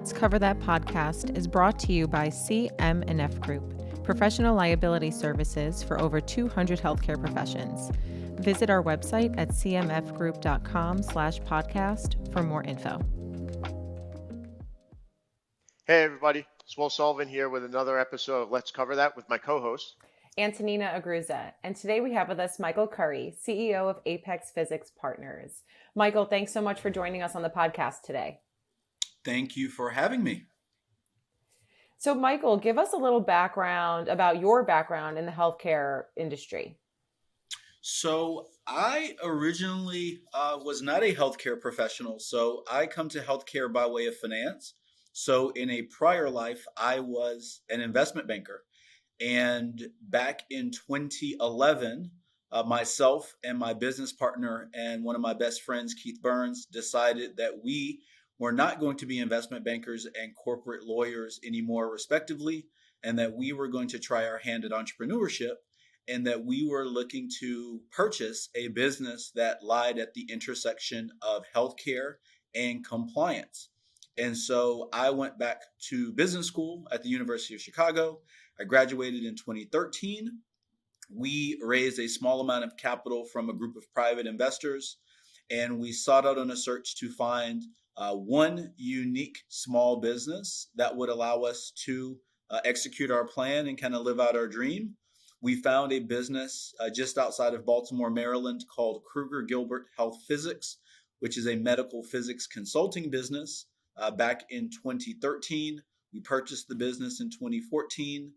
Let's Cover That podcast is brought to you by CM&F Group, professional liability services for over 200 healthcare professions. Visit our website at cmfgroup.com/podcast for more info. Hey everybody, it's Will Sullivan here with another episode of Let's Cover That with my co-host, Antonina Aguirre. And today we have with us Michael Curry, CEO of Apex Physics Partners. Michael, thanks so much for joining us on the podcast today. Thank you for having me. So Michael, give us a little background about your background in the healthcare industry. So I originally was not a healthcare professional. So I come to healthcare by way of finance. So in a prior life, I was an investment banker. And back in 2011, myself and my business partner and one of my best friends, Keith Burns, decided that we were not going to be investment bankers and corporate lawyers anymore, respectively, and that we were going to try our hand at entrepreneurship, and that we were looking to purchase a business that lied at the intersection of healthcare and compliance. And so I went back to business school at the University of Chicago. I graduated in 2013. We raised a small amount of capital from a group of private investors, and we sought out on a search to find one unique small business that would allow us to execute our plan and kind of live out our dream. We found a business just outside of Baltimore, Maryland called Kruger Gilbert Health Physics, which is a medical physics consulting business. Back in 2013, we purchased the business in 2014.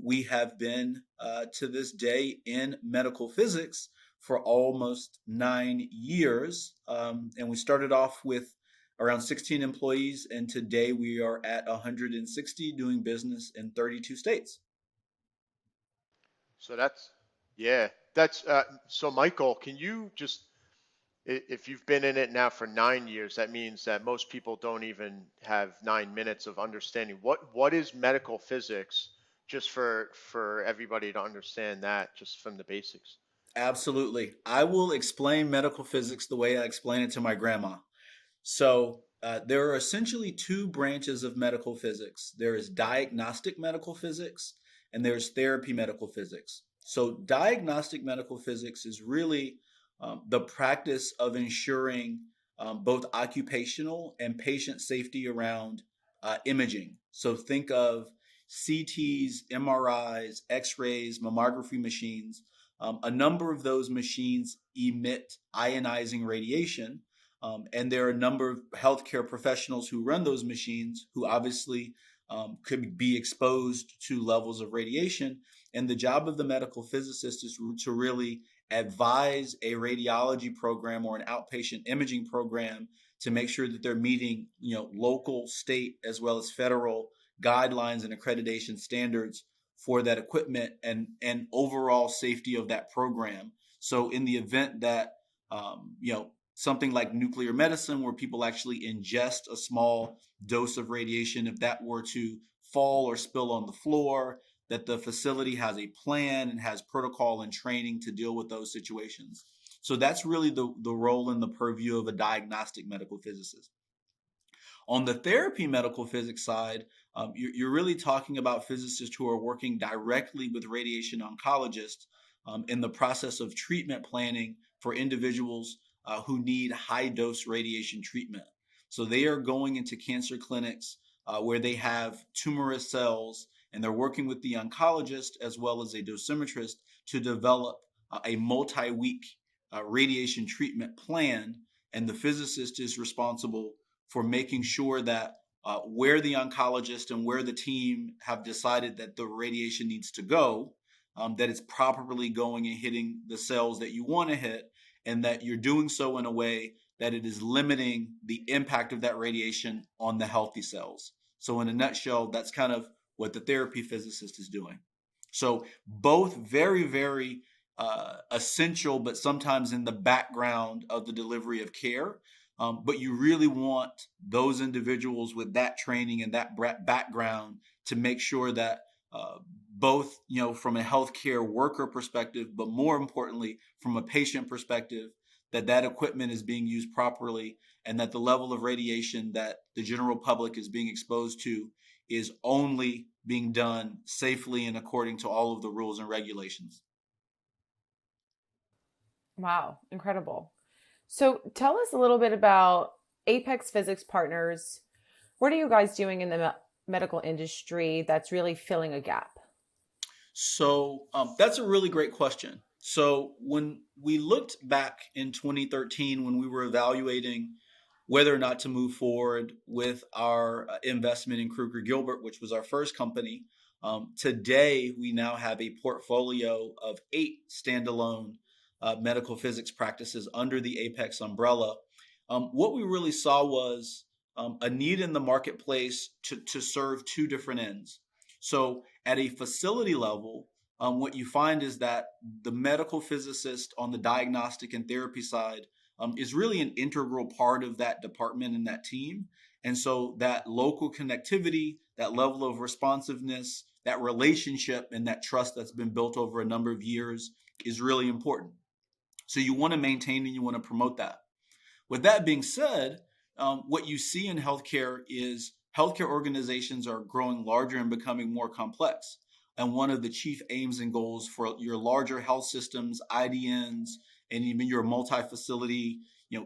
We have been to this day in medical physics for almost 9 years. And we started off with around 16 employees, and today we are at 160 doing business in 32 states. So so Michael, can you just, if you've been in it now for 9 years, that means that most people don't even have 9 minutes of understanding. What is medical physics, just for everybody to understand that, just from the basics? Absolutely. I will explain medical physics the way I explain it to my grandma. So there are essentially two branches of medical physics. There is diagnostic medical physics and there's therapy medical physics. So diagnostic medical physics is really the practice of ensuring both occupational and patient safety around imaging. So think of CTs, MRIs, X-rays, mammography machines. A number of those machines emit ionizing radiation. And there are a number of healthcare professionals who run those machines who obviously could be exposed to levels of radiation. And the job of the medical physicist is to really advise a radiology program or an outpatient imaging program to make sure that they're meeting, local, state, as well as federal guidelines and accreditation standards for that equipment and overall safety of that program. So in the event that, something like nuclear medicine, where people actually ingest a small dose of radiation, if that were to fall or spill on the floor, that the facility has a plan and has protocol and training to deal with those situations. So that's really the role and the purview of a diagnostic medical physicist. On the therapy medical physics side, you're really talking about physicists who are working directly with radiation oncologists in the process of treatment planning for individuals who need high dose radiation treatment. So they are going into cancer clinics where they have tumorous cells, and they're working with the oncologist as well as a dosimetrist to develop a multi-week radiation treatment plan. And the physicist is responsible for making sure that where the oncologist and where the team have decided that the radiation needs to go, that it's properly going and hitting the cells that you want to hit, and that you're doing so in a way that it is limiting the impact of that radiation on the healthy cells. So in a nutshell, that's kind of what the therapy physicist is doing. So both very, very essential, but sometimes in the background of the delivery of care. But you really want those individuals with that training and that background to make sure that both, from a healthcare worker perspective, but more importantly, from a patient perspective, that that equipment is being used properly, and that the level of radiation that the general public is being exposed to is only being done safely and according to all of the rules and regulations. Wow, incredible. So tell us a little bit about Apex Physics Partners. What are you guys doing in the medical industry that's really filling a gap? So that's a really great question. So when we looked back in 2013, when we were evaluating whether or not to move forward with our investment in Kruger Gilbert, which was our first company, today we now have a portfolio of 8 standalone medical physics practices under the Apex umbrella. What we really saw was a need in the marketplace to serve 2 different ends. So at a facility level, what you find is that the medical physicist on the diagnostic and therapy side is really an integral part of that department and that team. And so that local connectivity, that level of responsiveness, that relationship and that trust that's been built over a number of years is really important. So you want to maintain and you want to promote that. With that being said, what you see in healthcare is healthcare organizations are growing larger and becoming more complex. And one of the chief aims and goals for your larger health systems, IDNs, and even your multi-facility,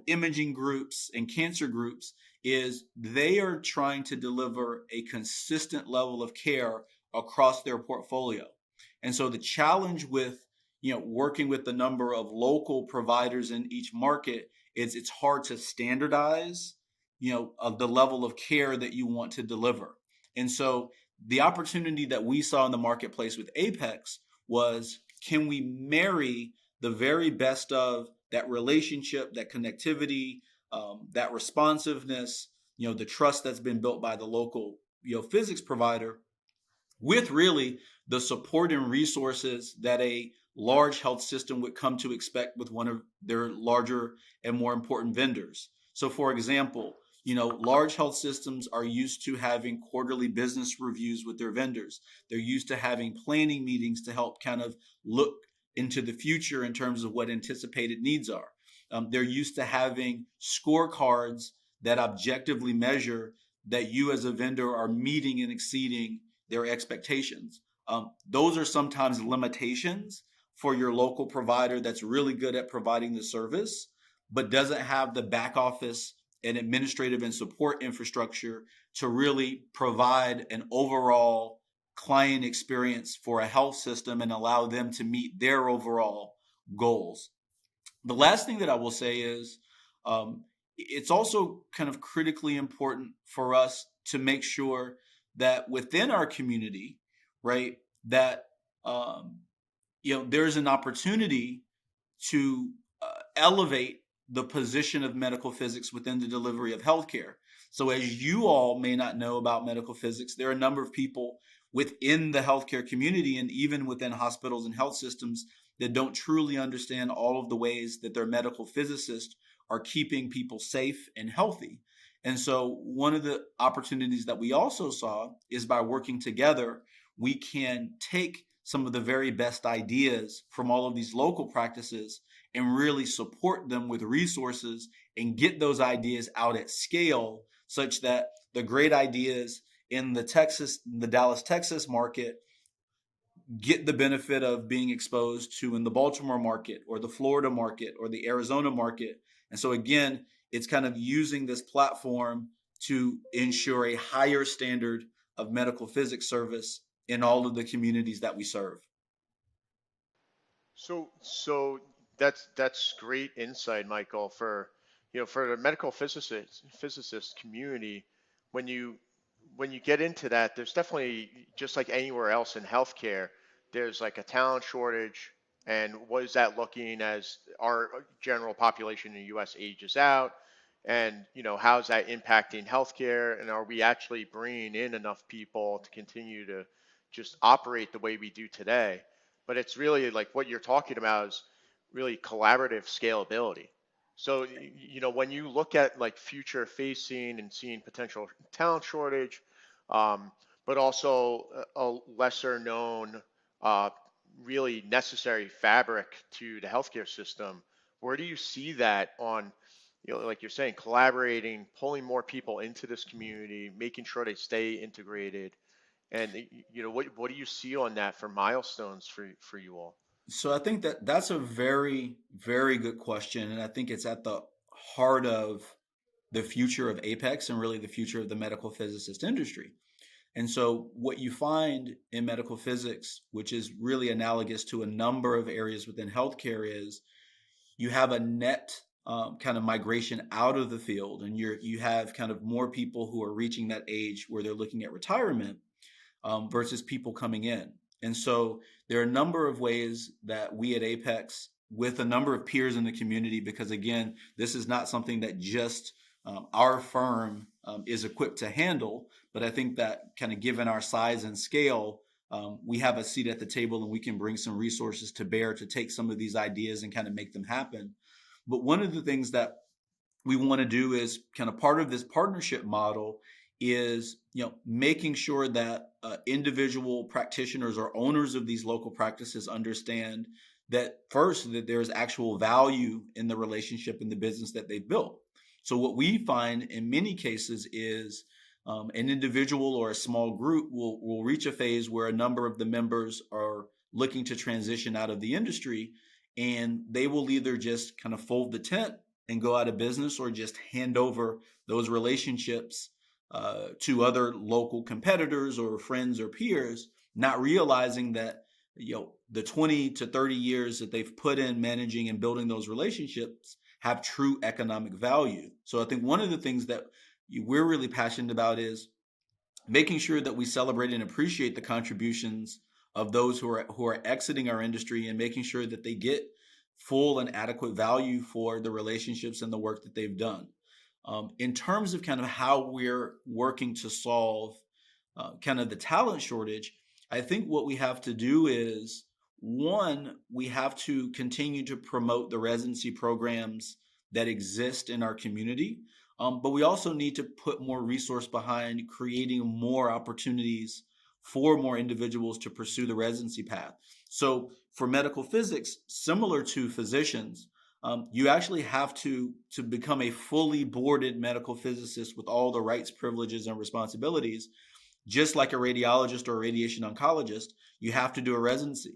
imaging groups and cancer groups is they are trying to deliver a consistent level of care across their portfolio. And so the challenge with, working with the number of local providers in each market is it's hard to standardize, the level of care that you want to deliver. And so the opportunity that we saw in the marketplace with Apex was, can we marry the very best of that relationship, that connectivity, that responsiveness, the trust that's been built by the local, physics provider with really the support and resources that a large health system would come to expect with one of their larger and more important vendors. So for example, large health systems are used to having quarterly business reviews with their vendors. They're used to having planning meetings to help kind of look into the future in terms of what anticipated needs are. They're used to having scorecards that objectively measure that you as a vendor are meeting and exceeding their expectations. Those are sometimes limitations for your local provider that's really good at providing the service, but doesn't have the back office and administrative and support infrastructure to really provide an overall client experience for a health system and allow them to meet their overall goals. The last thing that I will say is it's also kind of critically important for us to make sure that within our community, right, that there's an opportunity to elevate the position of medical physics within the delivery of healthcare. So as you all may not know about medical physics, there are a number of people within the healthcare community and even within hospitals and health systems that don't truly understand all of the ways that their medical physicists are keeping people safe and healthy. And so one of the opportunities that we also saw is by working together, we can take some of the very best ideas from all of these local practices and really support them with resources and get those ideas out at scale such that the great ideas in the Dallas, Texas market get the benefit of being exposed to in the Baltimore market or the Florida market or the Arizona market. And so again, it's kind of using this platform to ensure a higher standard of medical physics service in all of the communities that we serve. So that's great insight, Michael, for the medical physicist community. When you get into that, there's definitely, just like anywhere else in healthcare, there's like a talent shortage. And what is that looking as our general population in the US ages out? And how's that impacting healthcare? And are we actually bringing in enough people to continue to just operate the way we do today? But it's really like what you're talking about is really collaborative scalability. So, when you look at like future facing and seeing potential talent shortage, but also a lesser known, really necessary fabric to the healthcare system, where do you see that on, like you're saying, collaborating, pulling more people into this community, making sure they stay integrated, and what do you see on that for milestones for you all? So I think that that's a very, very good question. And I think it's at the heart of the future of Apex and really the future of the medical physicist industry. And so, what you find in medical physics, which is really analogous to a number of areas within healthcare, is you have a net kind of migration out of the field, and you have kind of more people who are reaching that age where they're looking at retirement versus people coming in. And so, there are a number of ways that we at Apex, with a number of peers in the community, because again, this is not something that just our firm is equipped to handle, but I think that kind of given our size and scale, we have a seat at the table and we can bring some resources to bear to take some of these ideas and kind of make them happen. But one of the things that we want to do is kind of part of this partnership model is making sure that individual practitioners or owners of these local practices understand that first that there's actual value in the relationship and the business that they've built. So what we find in many cases is an individual or a small group will reach a phase where a number of the members are looking to transition out of the industry, and they will either just kind of fold the tent and go out of business or just hand over those relationships to other local competitors or friends or peers, not realizing that the 20 to 30 years that they've put in managing and building those relationships have true economic value. So I think one of the things that we're really passionate about is making sure that we celebrate and appreciate the contributions of those who are exiting our industry and making sure that they get full and adequate value for the relationships and the work that they've done. In terms of kind of how we're working to solve kind of the talent shortage, I think what we have to do is, one, we have to continue to promote the residency programs that exist in our community, but we also need to put more resource behind creating more opportunities for more individuals to pursue the residency path. So for medical physics, similar to physicians, you actually have to become a fully boarded medical physicist with all the rights, privileges, and responsibilities. Just like a radiologist or a radiation oncologist, you have to do a residency,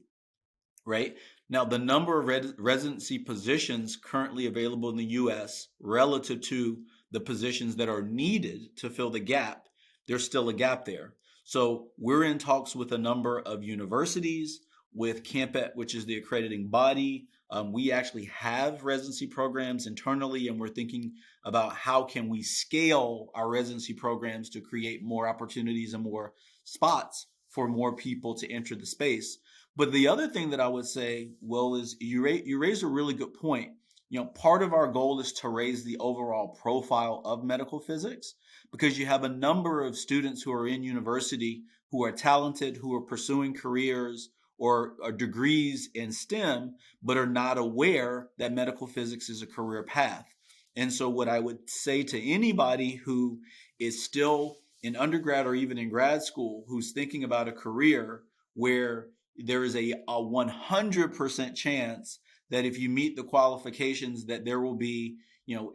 right? Now, the number of residency positions currently available in the US relative to the positions that are needed to fill the gap, there's still a gap there. So we're in talks with a number of universities, with CAMPET, which is the accrediting body. We actually have residency programs internally, and we're thinking about how can we scale our residency programs to create more opportunities and more spots for more people to enter the space. But the other thing that I would say, Will, is you raise a really good point. Part of our goal is to raise the overall profile of medical physics, because you have a number of students who are in university who are talented, who are pursuing careers or degrees in STEM, but are not aware that medical physics is a career path. And so what I would say to anybody who is still in undergrad or even in grad school, who's thinking about a career where there is a 100% chance that if you meet the qualifications that there will be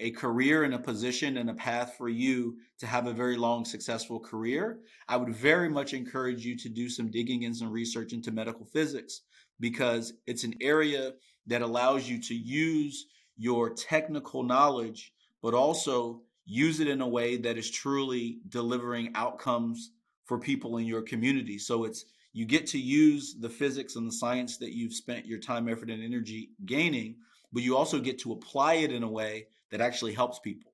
a career and a position and a path for you to have a very long, successful career, I would very much encourage you to do some digging and some research into medical physics, because it's an area that allows you to use your technical knowledge, but also use it in a way that is truly delivering outcomes for people in your community. So you get to use the physics and the science that you've spent your time, effort, and energy gaining, but you also get to apply it in a way that actually helps people.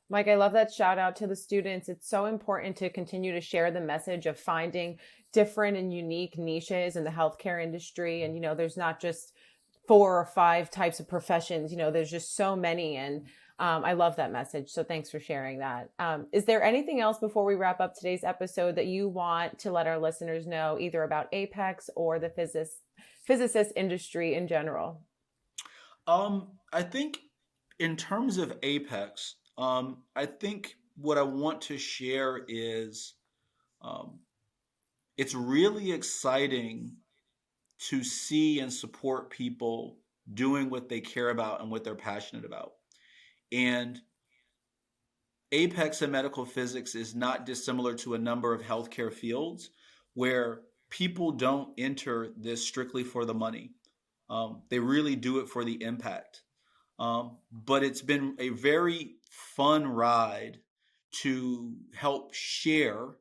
Mike, I love that shout out to the students. It's so important to continue to share the message of finding different and unique niches in the healthcare industry. And, there's not just 4 or 5 types of professions, there's just so many. And I love that message. So thanks for sharing that. Is there anything else before we wrap up today's episode that you want to let our listeners know, either about Apex or the physicist industry in general? I think in terms of Apex, I think what I want to share is it's really exciting to see and support people doing what they care about and what they're passionate about. And Apex in medical physics is not dissimilar to a number of healthcare fields where people don't enter this strictly for the money. They really do it for the impact. But it's been a very fun ride to help share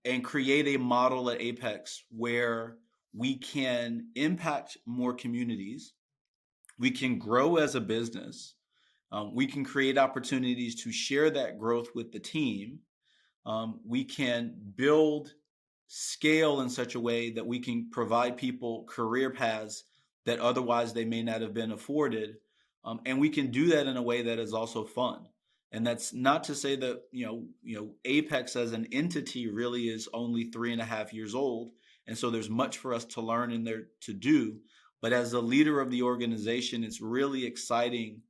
and create a model at Apex where we can impact more communities, we can grow as a business, we can create opportunities to share that growth with the team. We can build scale in such a way that we can provide people career paths that otherwise they may not have been afforded. And we can do that in a way that is also fun. And that's not to say that Apex as an entity really is only 3.5 years old, and so there's much for us to learn and there to do. But as the leader of the organization, it's really exciting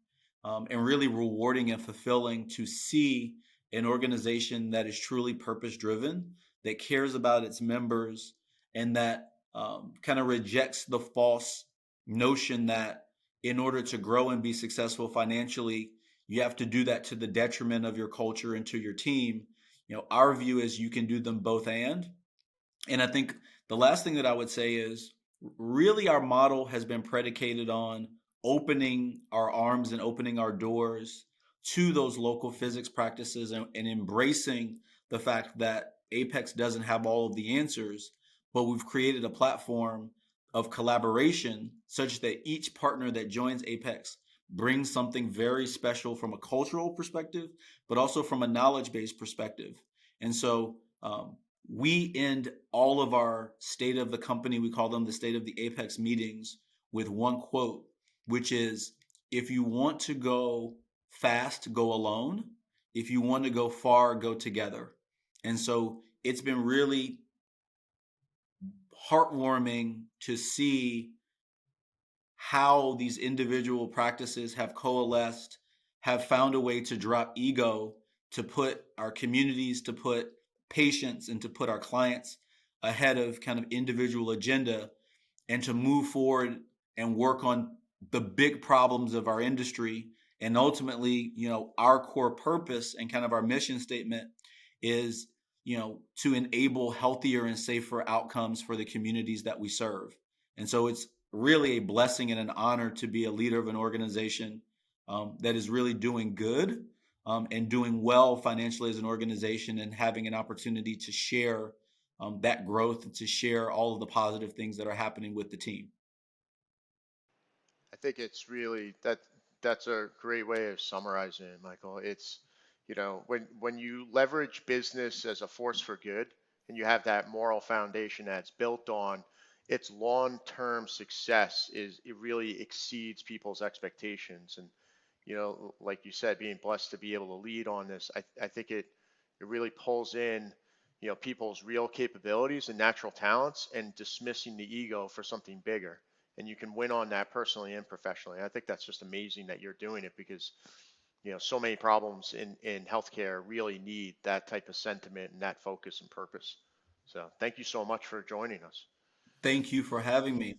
and really rewarding and fulfilling to see an organization that is truly purpose driven, that cares about its members, and that kind of rejects the false notion that in order to grow and be successful financially, you have to do that to the detriment of your culture and to your team. Our view is you can do them both. And I think the last thing that I would say is really our model has been predicated on opening our arms and opening our doors to those local physics practices and embracing the fact that Apex doesn't have all of the answers, but we've created a platform of collaboration such that each partner that joins Apex brings something very special from a cultural perspective, but also from a knowledge-based perspective. And so we end all of our state of the company, we call them the state of the Apex meetings, with one quote, which is, if you want to go fast, go alone. If you want to go far, go together. And so it's been really heartwarming to see how these individual practices have coalesced, have found a way to drop ego, to put our communities, to put patients, and to put our clients ahead of kind of individual agenda, and to move forward and work on the big problems of our industry. And ultimately, our core purpose and kind of our mission statement is, to enable healthier and safer outcomes for the communities that we serve. And so it's really a blessing and an honor to be a leader of an organization that is really doing good and doing well financially as an organization, and having an opportunity to share that growth and to share all of the positive things that are happening with the team. I think it's really that's a great way of summarizing it, Michael. It's, when you leverage business as a force for good and you have that moral foundation that's built on its long-term success, it really exceeds people's expectations. And like you said, being blessed to be able to lead on this, I think it really pulls in people's real capabilities and natural talents, and dismissing the ego for something bigger. And you can win on that personally and professionally. I think that's just amazing that you're doing it, because so many problems in healthcare really need that type of sentiment and that focus and purpose. So thank you so much for joining us. Thank you for having me.